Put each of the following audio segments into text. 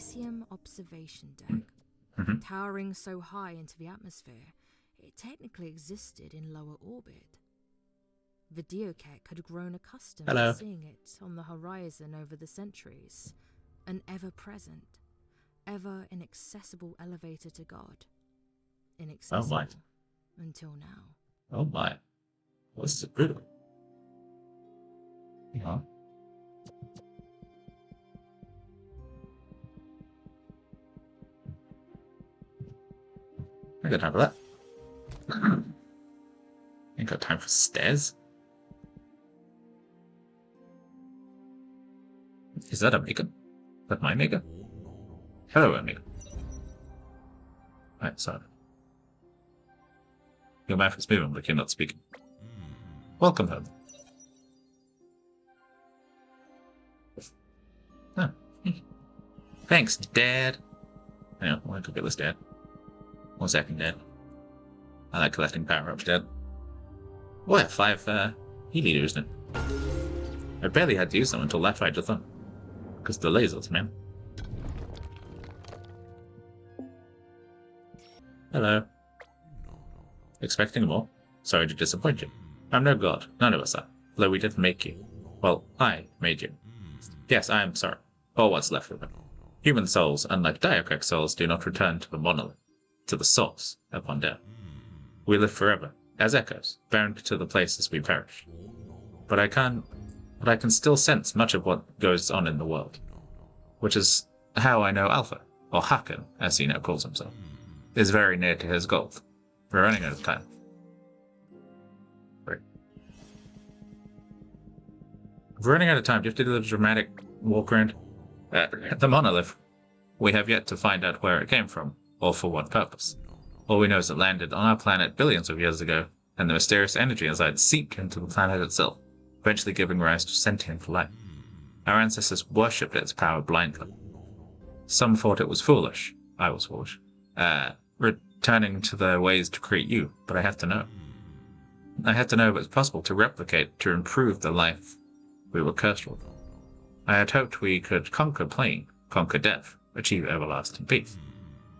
Lyceum observation deck. Towering so high into the atmosphere, it technically existed in lower orbit. The Diokek had grown accustomed to seeing it on the horizon over the centuries, an ever-present, ever inaccessible elevator to God. Inaccessible until now. Oh my. What's the brutal? Yeah. I got time for that. Ain't got time for stairs. Is that Omega? Is that my Omega? Hello, Omega. Right, so. Your mouth is moving, but you're not speaking. Welcome home. Oh. Thanks, Dad. Yeah, well, I could get this, Dad. 1 second, Dad. I like collecting power-ups, Dad. Oh, I have 5 E-leaders, isn't it? I barely had to use them until that fight just then. Because the lasers, man. Hello. Expecting more? Sorry to disappoint you. I'm no god. None of us are. Though we did make you. Well, I made you. Yes, I am sorry. Or what's left of it. Human souls, unlike Diokek souls, do not return to the monolith, to the source, upon death. We live forever, as echoes, bound to the places we perish. But I can still sense much of what goes on in the world. Which is how I know Alpha, or Haken, as he now calls himself, is very near to his goal. We're running out of time. Right. We're running out of time. Do you have to do the dramatic walk around? The monolith. We have yet to find out where it came from, or for what purpose. All we know is it landed on our planet billions of years ago, and the mysterious energy inside seeped into the planet itself, eventually giving rise to sentient life. Our ancestors worshipped its power blindly. Some thought it was foolish. I was foolish. Returning to their ways to create you, but I have to know. I had to know if it's possible to replicate, to improve the life we were cursed with. I had hoped we could conquer pain, conquer death, achieve everlasting peace.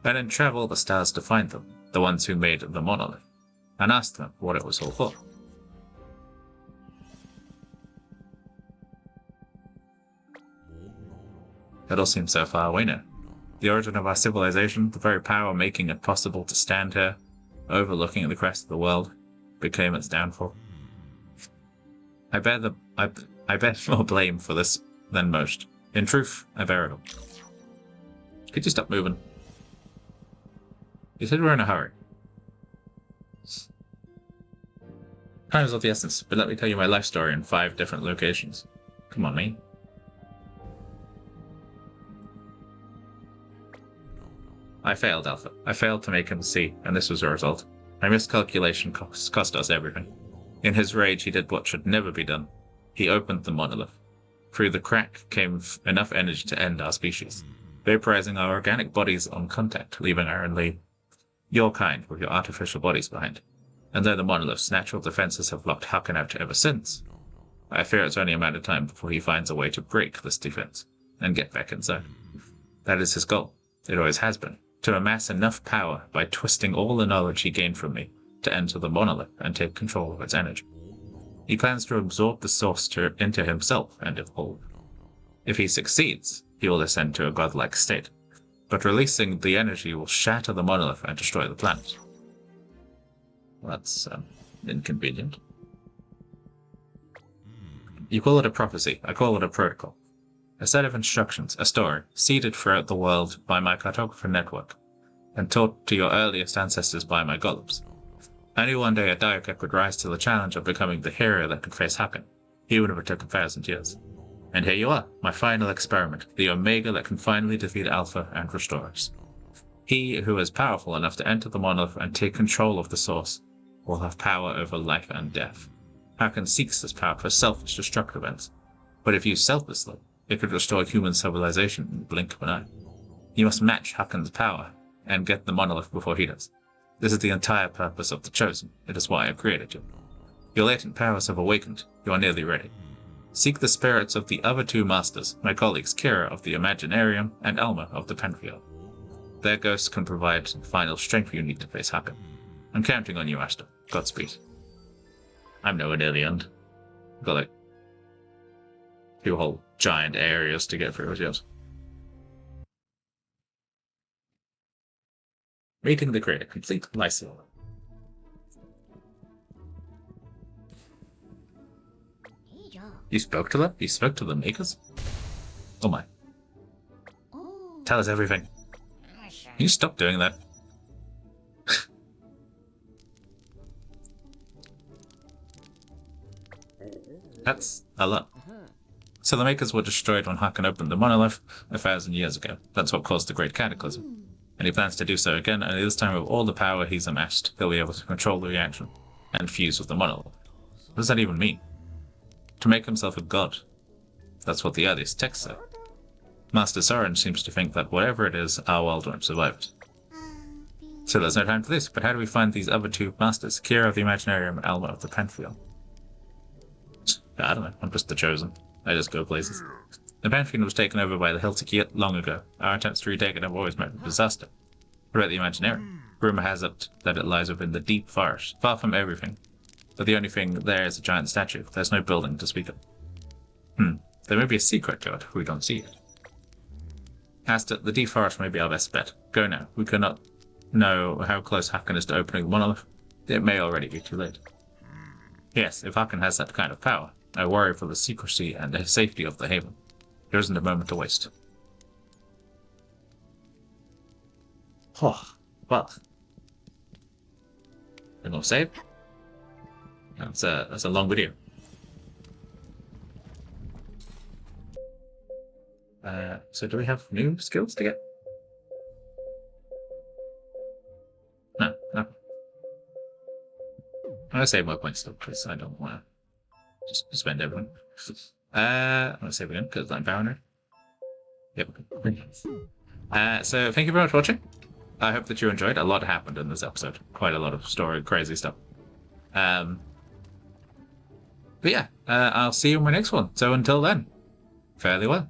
I then travel the stars to find them, the ones who made the monolith, and ask them what it was all for. It all seems so far away now. The origin of our civilization, the very power making it possible to stand here, overlooking the crest of the world, became its downfall. I bear more blame for this than most. In truth, I bear it all. Could you stop moving? You said we're in a hurry. Time is of the essence, but let me tell you my life story in 5 different locations. Come on, me. I failed, Alpha. I failed to make him see, and this was the result. My miscalculation cost us everything. In his rage, he did what should never be done. He opened the monolith. Through the crack came enough energy to end our species, vaporizing our organic bodies on contact, leaving only your kind with your artificial bodies behind. And though the monolith's natural defenses have locked Haken out ever since, I fear it's only a matter of time before he finds a way to break this defense and get back inside. That is his goal. It always has been. To amass enough power by twisting all the knowledge he gained from me to enter the monolith and take control of its energy. He plans to absorb the source into himself and evolve. If he succeeds, he will ascend to a godlike state, but releasing the energy will shatter the monolith and destroy the planet. Well, that's inconvenient. You call it a prophecy, I call it a protocol. A set of instructions, a story, seeded throughout the world by my cartographer network, and taught to your earliest ancestors by my golems. I knew one day a Diokek would rise to the challenge of becoming the hero that could face Haken, even if it took 1,000 years. And here you are, my final experiment, the Omega that can finally defeat Alpha and restore us. He who is powerful enough to enter the monolith and take control of the source will have power over life and death. Haken seeks this power for selfish destructive ends, but if used selflessly, it could restore human civilization in the blink of an eye. You must match Haken's power and get the monolith before he does. This is the entire purpose of the Chosen. It is why I created you. Your latent powers have awakened. You are nearly ready. Seek the spirits of the other two masters, my colleagues Kira of the Imaginarium and Alma of the Penfield. Their ghosts can provide the final strength you need to face Hakan. I'm counting on you, Astor. Godspeed. I'm nowhere near the end. I've got like 2 whole giant areas to get through as yours. Meeting the Creator. Complete Lyceum. You spoke to them? You spoke to the makers? Oh my. Tell us everything. Can you stop doing that? That's a lot. So the makers were destroyed when Hakan opened the Monolith 1,000 years ago. That's what caused the Great Cataclysm. And he plans to do so again, and this time with all the power he's amassed, he'll be able to control the reaction and fuse with the Monolith. What does that even mean? To make himself a god. That's what the earliest texts say. Master Soren seems to think that whatever it is, our world won't survive it. So there's no time for this, but how do we find these other 2 masters, Kira of the Imaginarium and Alma of the Penfield? I don't know, I'm just the chosen. I just go places. The Penfield was taken over by the Hiltikiat long ago. Our attempts to retake it have always met with disaster. What about the Imaginarium? Rumour has it that it lies within the deep forest, far from everything. But the only thing there is a giant statue. There's no building to speak of. There may be a secret to it if we don't see it. Astor, the deep forest may be our best bet. Go now. We cannot know how close Hakan is to opening the Monolith. It may already be too late. Yes, if Hakan has that kind of power, I worry for the secrecy and the safety of the haven. There isn't a moment to waste. Oh, well. We're gonna save. That's a long video. So do we have new skills to get? No. I'm gonna save my points though, because I don't want to just spend everything. I'm gonna save again because I'm bound. Yep. So thank you very much for watching. I hope that you enjoyed. A lot happened in this episode. Quite a lot of story, crazy stuff. But yeah, I'll see you in my next one. So until then, farewell.